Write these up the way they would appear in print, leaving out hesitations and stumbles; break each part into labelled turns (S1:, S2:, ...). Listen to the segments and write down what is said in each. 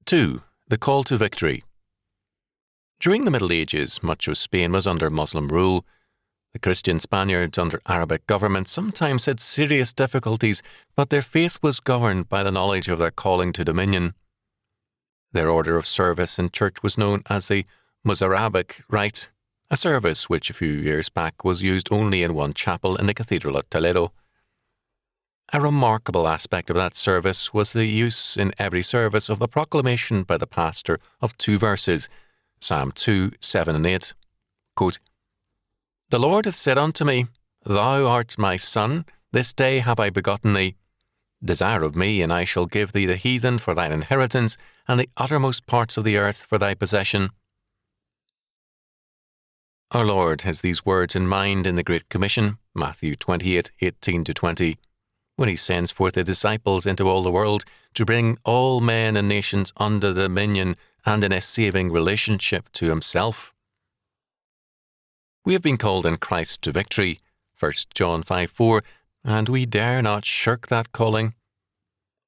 S1: 2. The Call to Victory. During the Middle Ages, much of Spain was under Muslim rule. The Christian Spaniards under Arabic government sometimes had serious difficulties, but their faith was governed by the knowledge of their calling to dominion. Their order of service in church was known as the Mozarabic Rite, a service which a few years back was used only in one chapel in the cathedral at Toledo. A remarkable aspect of that service was the use in every service of the proclamation by the pastor of 2 verses, Psalm 2, 7 and 8. Quote, "The Lord hath said unto me, Thou art my son, this day have I begotten thee. Desire of me, and I shall give thee the heathen for thine inheritance, and the uttermost parts of the earth for thy possession." Our Lord has these words in mind in the Great Commission, Matthew 28, 18-20. when he sends forth the disciples into all the world to bring all men and nations under dominion and in a saving relationship to himself. We have been called in Christ to victory, 1 John 5:4, and we dare not shirk that calling.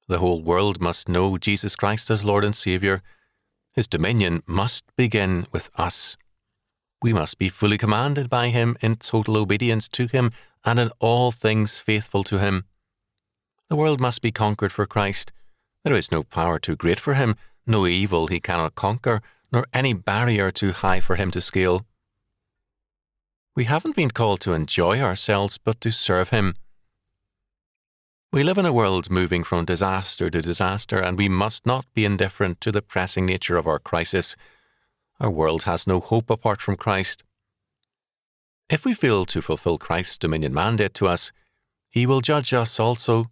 S1: The whole world must know Jesus Christ as Lord and Saviour. His dominion must begin with us. We must be fully commanded by him in total obedience to him and in all things faithful to him. The world must be conquered for Christ. There is no power too great for him, no evil he cannot conquer, nor any barrier too high for him to scale. We haven't been called to enjoy ourselves, but to serve him. We live in a world moving from disaster to disaster, and we must not be indifferent to the pressing nature of our crisis. Our world has no hope apart from Christ. If we fail to fulfill Christ's dominion mandate to us, he will judge us also